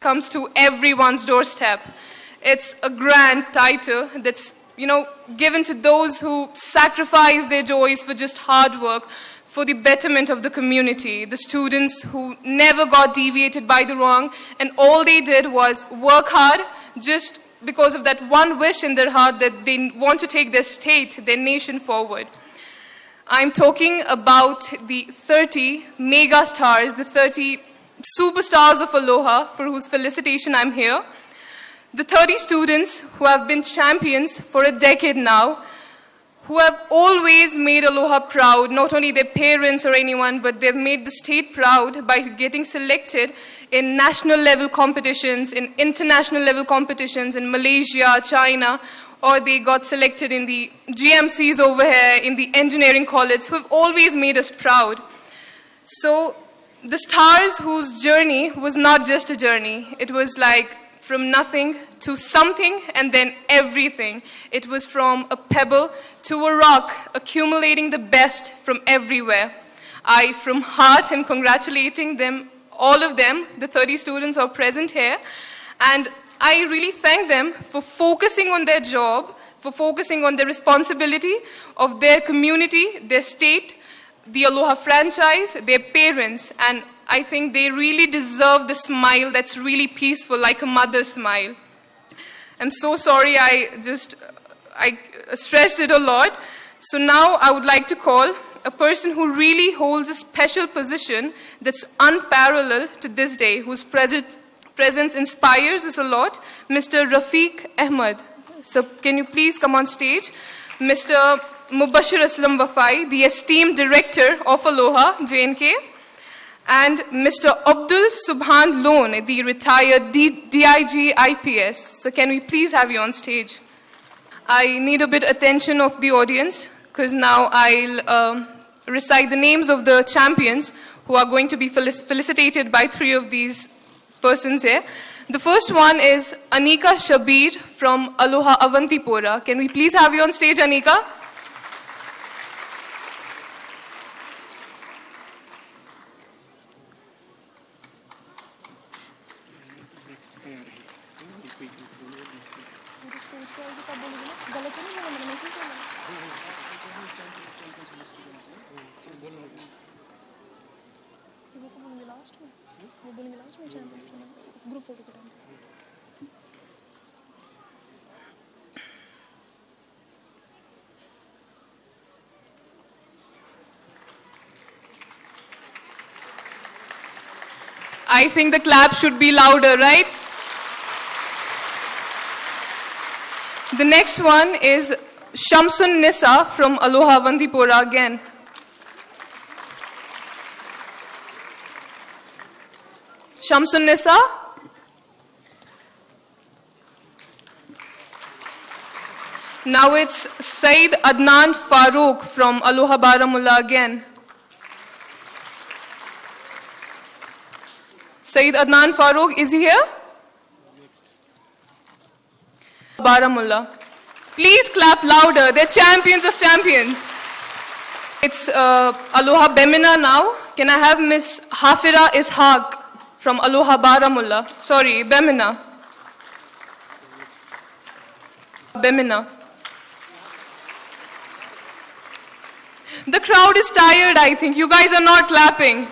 comes to everyone's doorstep. It's a grand title that's, given to those who sacrifice their joys for just hard work, for the betterment of the community, the students who never got deviated by the wrong, and all they did was work hard just because of that one wish in their heart that they want to take their state, their nation forward. I'm talking about the 30 mega stars, the 30 superstars of Aloha, for whose felicitation I'm here. The 30 students who have been champions for a decade now, who have always made Aloha proud, not only their parents or anyone, but they've made the state proud by getting selected in national level competitions, in international level competitions in Malaysia, China, or they got selected in the GMCs over here, in the engineering college, who have always made us proud. So the stars whose journey was not just a journey. It was like from nothing to something and then everything. It was from a pebble to a rock, accumulating the best from everywhere. I, from heart, am congratulating them, all of them, the 30 students who are present here, and I really thank them for focusing on their job, for focusing on the responsibility of their community, their state, the Aloha franchise, their parents, and I think they really deserve the smile that's really peaceful, like a mother's smile. I'm so sorry, I stressed it a lot. So now I would like to call a person who really holds a special position that's unparalleled to this day, whose presence inspires us a lot, Mr. Rafiq Ahmed. So can you please come on stage? Mr. Mubashir Aslam Wafai, the esteemed director of Aloha, JNK, and Mr. Abdul Subhan Lone, the retired DIG IPS. So can we please have you on stage? I need a bit attention of the audience, because now I'll recite the names of the champions who are going to be felicitated by 3 of these persons here. The first one is Anika Shabir from Aloha Avantipura. Can we please have you on stage, Anika? I think the clap should be louder, right? The next one is Shamsun Nisa from Aloha Avantipura again. Shamsun Nisa. Now it's Saeed Adnan Farooq from Aloha Baramulla again. Saeed Adnan Farooq, is he here? Baramulla. Please clap louder, they're champions of champions. It's Aloha Bemina now. Can I have Miss Hafira Ishaq from Aloha Baramulla? Sorry, Bemina. Bemina. The crowd is tired, I think. You guys are not clapping.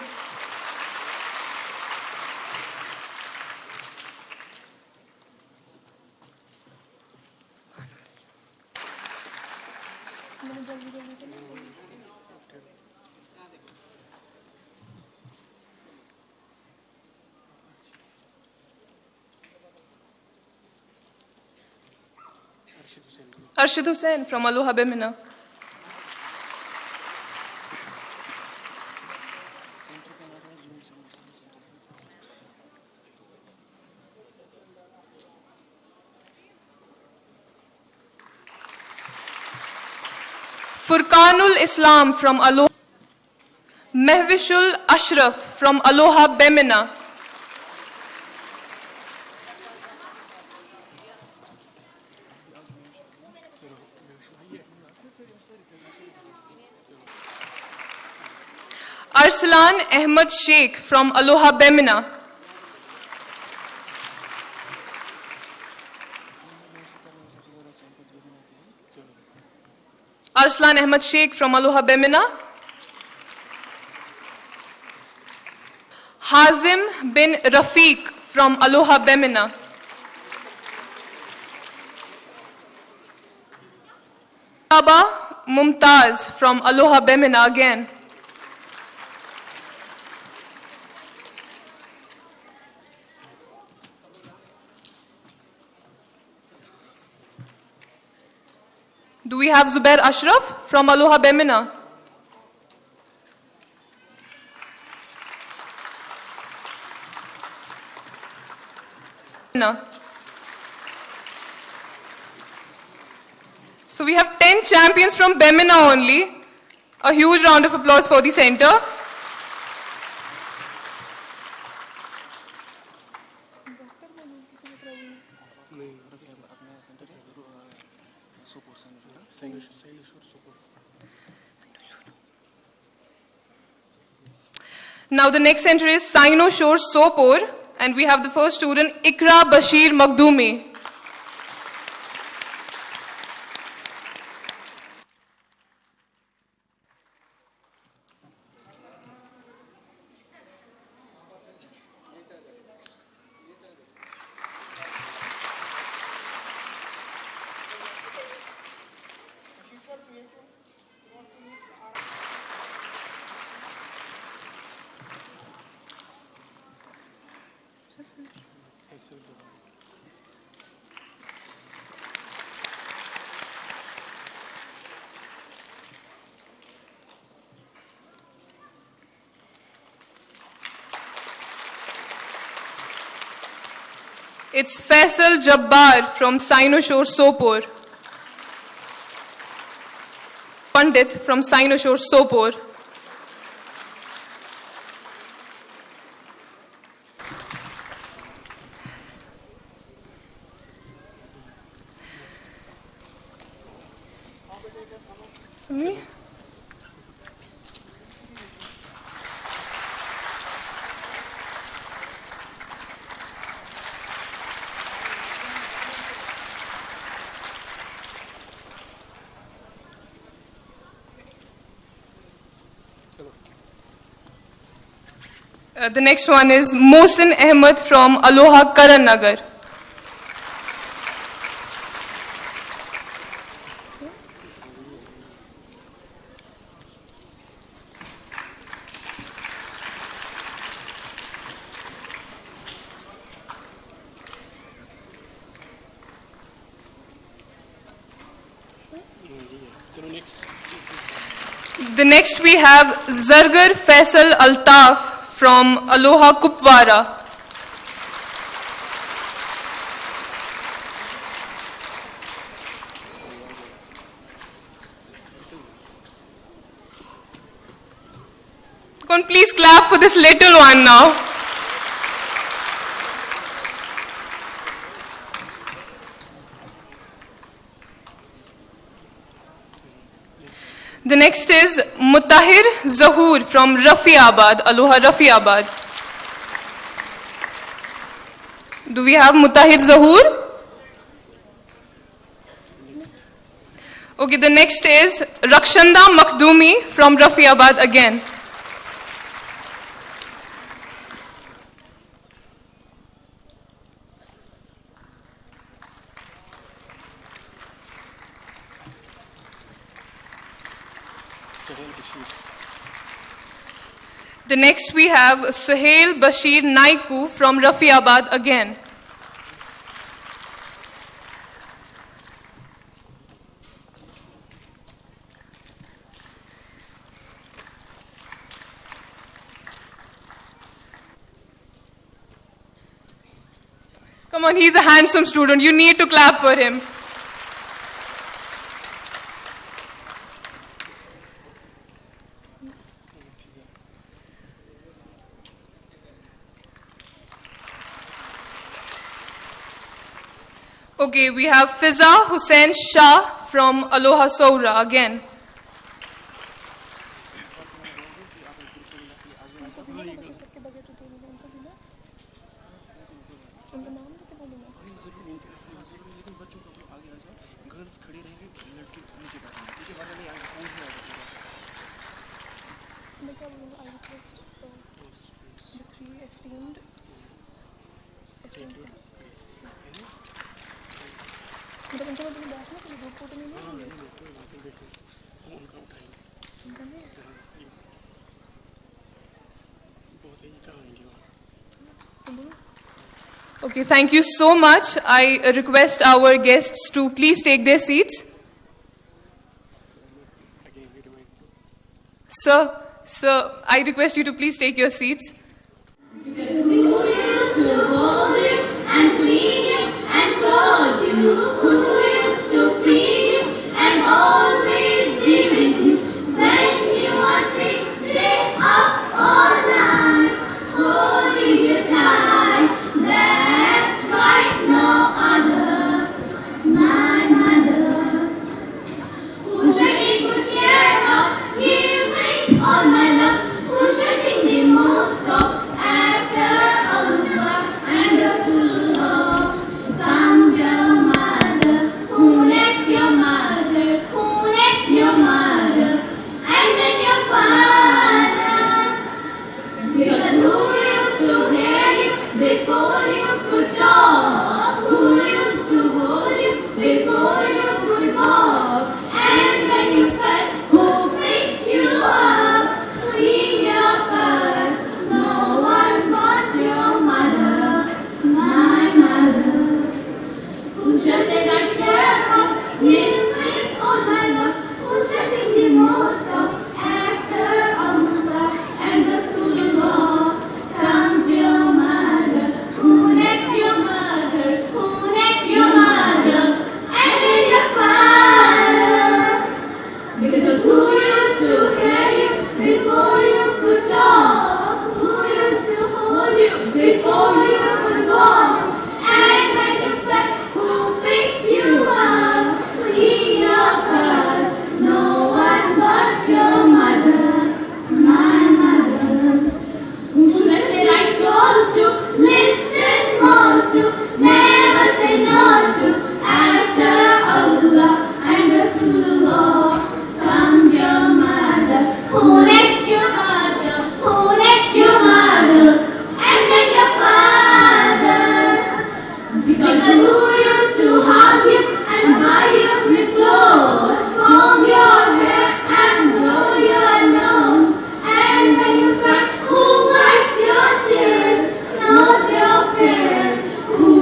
Arshid Hussain from Aloha Bemina. Furqanul Islam from Aloha. Mehvishul Ashraf from Aloha Bemina. Arslan Ahmed Sheikh from Aloha Bemina. Arslan Ahmed Sheikh from Aloha Bemina. Hazim bin Rafiq from Aloha Bemina. Aba Mumtaz from Aloha Bemina again. Do we have Zubair Ashraf from Aloha Bemina? No. So we have 10 champions from Bemina only. A huge round of applause for the center. Now the next center is Saino Shore Sopor, and we have the first student Ikra Bashir Magdumi. It's Faisal Jabbar from Saino Shore Sopor. Pandit from Saino Shore Sopor. Me? The next one is Mohsin Ahmed from Aloha Karan Nagar. The next we have Zargar Faisal Altaf from Aloha Kupwara. Can please clap for this little one now. The next is Mutahir Zahur from Rafiabad, Aloha Rafiabad. Do we have Mutahir Zahur? Okay, the next is Rakshanda Makdumi from Rafiabad again. The next we have Suhail Bashir Naiku from Rafiabad again. Come on, he's a handsome student. You need to clap for him. Okay, we have Fiza Hussain Shah from Aloha Soura again. Girls کھڑی رہیں گی, لڑکی نیچے بیٹھیں گی, ٹھیک ہے, ورنہ نہیں آئے گا, پوچھ نہیں آئے گا. I request the three esteemed مطلب ان کو میں بیٹھنا تو گروپ فوٹو نہیں لیں گے, ان کا اٹھائیں گے, بہت ہی کہیں گے وہاں. Okay, thank you so much. I request our guests to please take their seats. Sir, I request you to please take your seats. Who used to hold you and clean you and clothe you? Who used to feed you and always be with you? When you are sick, stay up all night, holding you tight. That's right, no other. My mother, who's taking good care of, giving all my love, who's taking the most of. After Allah and Rasulullah comes your mother. Who next your mother? Who next your mother? And then your father. Because who used to hear you before you could talk? Who used to hold you before you could walk? And when you fell, who picked you up? Clean your cut. No one but your mother, my mother, who's just a right there, some giving all my love, who's setting the most of. After Allah and Rasulullah comes your mother. Who next your mother? Who next your mother? And then your father. Because who used to hear you before you could talk? Who used to hold you before you could walk? And when you fell, who picks you up? Clean your cut. No one but your mother, my mother, who just stay right close to, listen most to, never say no to. After Allah and Rasulullah comes your mother. Who next your mother? Who next your mother? And then your father. Because who used to hug you and buy you new clothes, comb your hair and blow your nose? And when you cry, who wiped your tears, knows your fears, who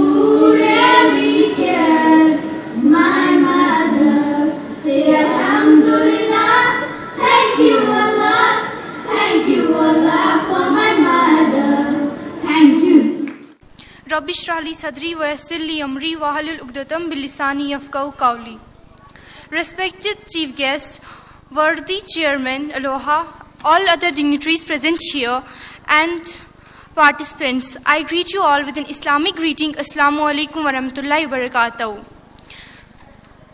really cares? My mother, say Alhamdulillah, thank you Allah for my mother, thank you. رب اشرح لي صدري ويسر لي أمري واحلل عقدة من لساني يفقهوا قولي. Respected chief guest, worthy chairman Aloha, all other dignitaries present here, and participants, I greet you all with an Islamic greeting. Assalamu alaikum wa rahmatullahi wa barakatuh.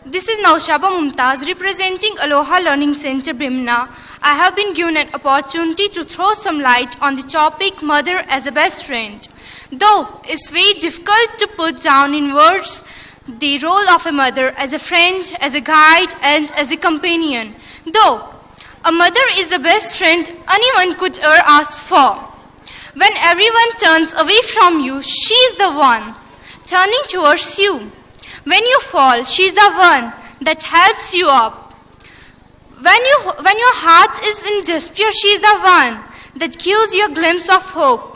This is Naushaba Mumtaz representing Aloha Learning Center, Bhimna. I have been given an opportunity to throw some light on the topic mother as a best friend. Though it's very difficult to put down in words the role of a mother as a friend, as a guide, and as a companion. Though a mother is the best friend anyone could ever ask for. When everyone turns away from you, she is the one turning towards you. When you fall, she is the one that helps you up. When your heart is in despair, she is the one that gives you a glimpse of hope.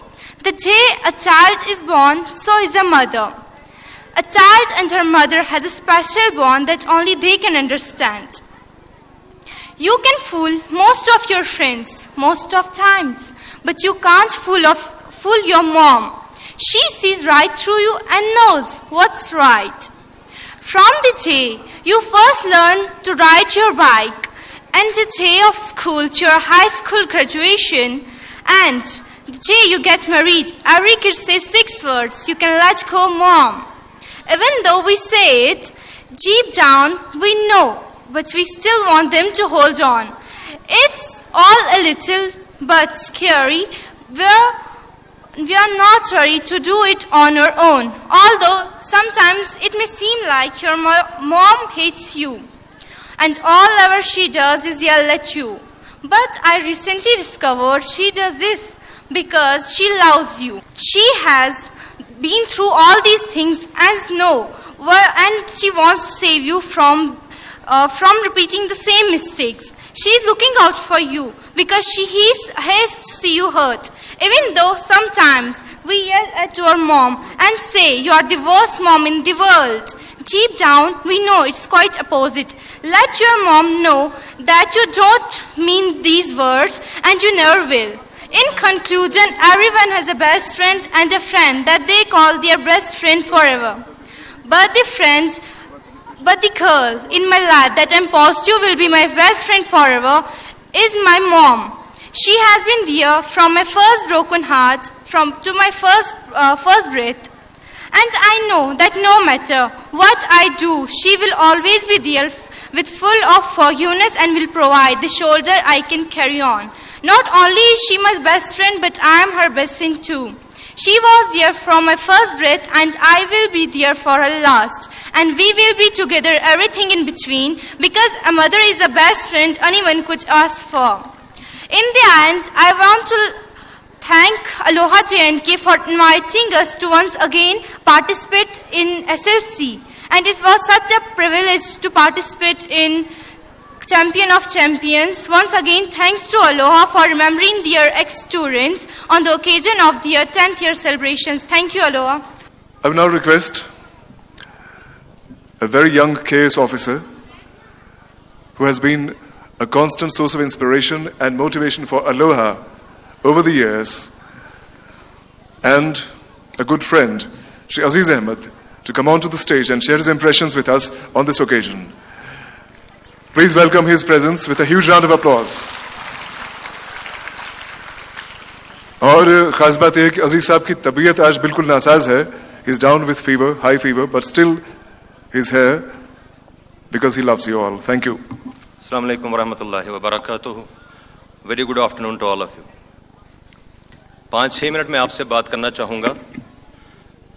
The day a child is born, so is a mother. A child and her mother has a special bond that only they can understand. You can fool most of your friends, most of times, but you can't fool your mom. She sees right through you and knows what's right. From the day you first learn to ride your bike, and the day of school to your high school graduation, and the day you get married, every kid says 6 words: you can let go, mom. Even though we say it, deep down we know, but we still want them to hold on. It's all a little but scary. We are not ready to do it on our own, although sometimes it may seem like your mom hates you and all ever she does is yell at you. But I recently discovered she does this because she loves you. She has been through all these things and she wants to save you from repeating the same mistakes. She is looking out for you because she hates to see you hurt. Even though sometimes we yell at your mom and say you are the worst mom in the world, deep down we know it's quite opposite. Let your mom know that you don't mean these words and you never will. In conclusion, everyone has a best friend and a friend that they call their best friend forever. But the girl in my life that I'm positive will be my best friend forever is my mom. She has been there from my first broken heart to my first breath. And I know that no matter what I do, she will always be there with full of forgiveness and will provide the shoulder I can carry on. Not only is she my best friend, but I am her best friend too. She was there from my first breath and I will be there for her last. And we will be together everything in between because a mother is the best friend anyone could ask for. In the end, I want to thank Aloha JNK for inviting us to once again participate in SLC. And it was such a privilege to participate in Champion of Champions. Once again, thanks to Aloha for remembering their ex-students on the occasion of their 10th year celebrations. Thank you, Aloha. I will now request a very young KS officer who has been a constant source of inspiration and motivation for Aloha over the years, and a good friend, Shri Aziz Ahmed, to come onto the stage and share his impressions with us on this occasion. Please welcome his presence with a huge round of applause. اور خاص بات یہ کہ عزیز صاحب کی طبیعت آج بالکل ناساز ہے. He is down with fever, high fever, but still he's here because he loves you all. Thank you. Assalamu alaikum wa rahmatullahi wa barakatuh. Very good afternoon to all of you. 5-6 minute میں آپ سے بات کرنا چاہوں گا.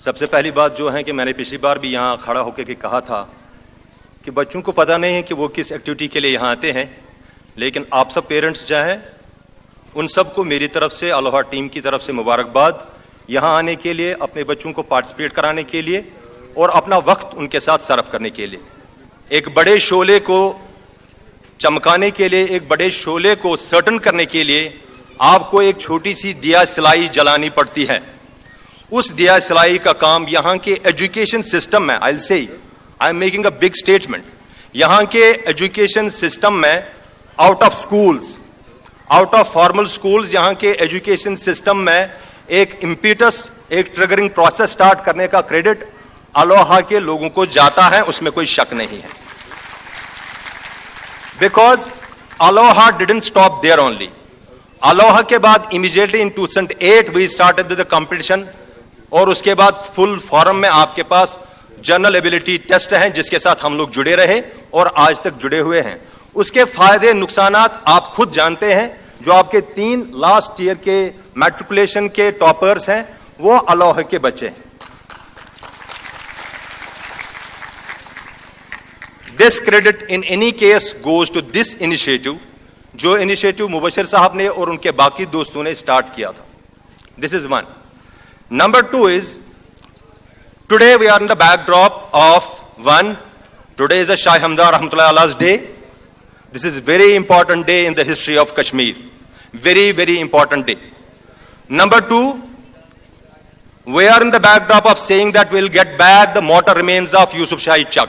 سب سے پہلی بات جو ہے کہ میں نے پچھلی بار بھی یہاں کھڑا ہو کے کہا تھا کہ بچوں کو پتہ نہیں ہے کہ وہ کس ایکٹیویٹی کے لیے یہاں آتے ہیں, لیکن آپ سب پیرنٹس جو ہیں ان سب کو میری طرف سے, الوہا ٹیم کی طرف سے مبارکباد یہاں آنے کے لیے, اپنے بچوں کو پارٹیسپیٹ کرانے کے لیے اور اپنا وقت ان کے ساتھ صرف کرنے کے لیے. ایک بڑے شعلے کو چمکانے کے لیے, ایک بڑے شعلے کو سرٹن کرنے کے لیے آپ کو ایک چھوٹی سی دیا سلائی جلانی پڑتی ہے. اس دیا سلائی کا کام یہاں کے ایجوکیشن سسٹم میں, I'll say, I'm making a big statement, یہاں کے ایجوکیشن سسٹم میں out of schools, out of formal schools, یہاں کے ایجوکیشن سسٹم میں ایک امپیٹس, ایک ٹریگرنگ پروسیس سٹارٹ کرنے کا کریڈٹ الوہا کے لوگوں کو جاتا ہے, اس میں کوئی شک نہیں ہے. Because Aloha didn't stop there only. Aloha کے بعد immediately in 2008 we started the competition, اور اس کے بعد فل فارم میں آپ کے پاس جنرل ایبلٹی ٹیسٹ ہیں جس کے ساتھ ہم لوگ جڑے رہے اور آج تک جڑے ہوئے ہیں. اس کے فائدے نقصانات آپ خود جانتے ہیں. جو آپ کے 3 لاسٹ ایئر کے میٹریکولیشن کے ٹاپرز ہیں وہ الوہا کے بچے ہیں. This credit in any case goes to this initiative, جو انیشیٹو مبشر صاحب نے اور ان کے باقی دوستوں نے اسٹارٹ کیا تھا. This is one. Number 2 is today we are in the backdrop of one, today is a Shah Hamdan Rahmatullahi Allah's day. This is very important day in the history of Kashmir. Very, very important day. Number 2, we are in the backdrop of saying that we'll get back the mortal remains of Yusuf Shahi Chak.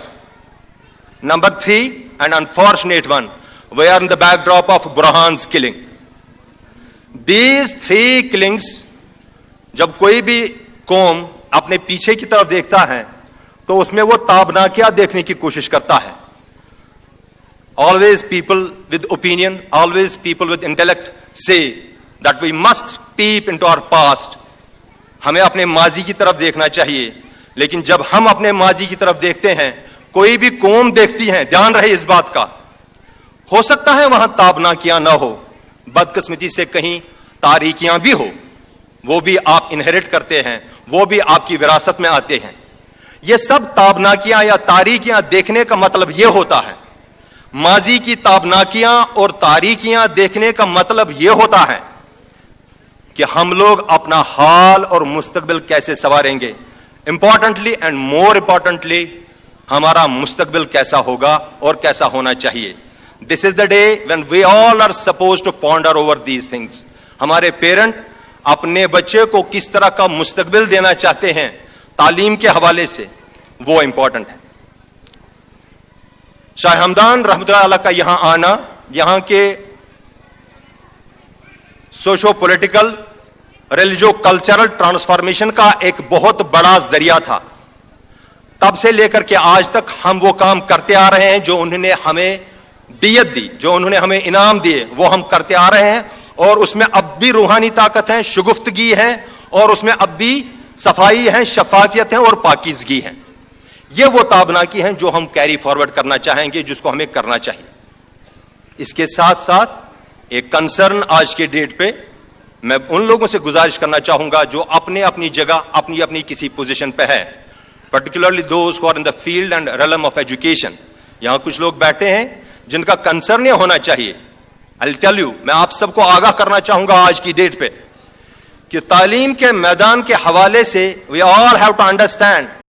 Number 3, an unfortunate one, we are in the backdrop of Burhan's killing. These 3 killings, jab koi bhi قوم اپنے پیچھے کی طرف دیکھتا ہے تو اس میں وہ تابناکیات دیکھنے کی کوشش کرتا ہے. Always people with opinion, always people with intellect say that we must peep into our past. ہمیں اپنے ماضی کی طرف دیکھنا چاہیے, لیکن جب ہم اپنے ماضی کی طرف دیکھتے ہیں, کوئی بھی قوم دیکھتی ہے, دھیان رہے اس بات کا, ہو سکتا ہے وہاں تابناکیاں نہ ہو, بدقسمتی سے کہیں تاریکیاں بھی ہو, وہ بھی آپ انہیریٹ کرتے ہیں, وہ بھی آپ کی وراثت میں آتے ہیں. یہ سب تابناکیاں یا تاریکیاں دیکھنے کا مطلب یہ ہوتا ہے، ماضی کی تابناکیاں اور تاریکیاں دیکھنے کا مطلب یہ ہوتا ہے کہ ہم لوگ اپنا حال اور مستقبل کیسے سنواریں گے، امپورٹنٹلی اینڈ مور امپورٹنٹلی ہمارا مستقبل کیسا ہوگا اور کیسا ہونا چاہیے. This is the day when we all are suppose to ponder over these things. ہمارے پیرنٹ اپنے بچے کو کس طرح کا مستقبل دینا چاہتے ہیں تعلیم کے حوالے سے، وہ امپورٹنٹ ہے. شاہ ہمدان رحمۃ اللہ علیہ کا یہاں آنا یہاں کے سوشو پولیٹیکل ریلیجو کلچرل ٹرانسفارمیشن کا ایک بہت بڑا ذریعہ تھا. تب سے لے کر کے آج تک ہم وہ کام کرتے آ رہے ہیں جو انہوں نے ہمیں دیت دی، جو انہوں نے ہمیں انعام دیے، وہ ہم کرتے آ رہے ہیں. اور اس میں اب بھی روحانی طاقت ہے، شگفتگی ہے، اور اس میں اب بھی صفائی ہے، شفافیت ہے اور پاکیزگی ہے. یہ وہ تابناکی ہیں جو ہم کیری فارورڈ کرنا چاہیں گے، جس کو ہمیں کرنا چاہیے. اس کے ساتھ ساتھ ایک کنسرن آج کے ڈیٹ پہ میں ان لوگوں سے گزارش کرنا چاہوں گا جو اپنے اپنی جگہ اپنی اپنی کسی پوزیشن پہ ہے، particularly those who are in the field and realm of education. یہاں کچھ لوگ بیٹھے ہیں جن کا کنسرن یہ ہونا چاہیے. I'll tell you, میں آپ سب کو آگاہ کرنا چاہوں گا آج کی ڈیٹ پہ کہ تعلیم کے میدان کے حوالے سے we all have to understand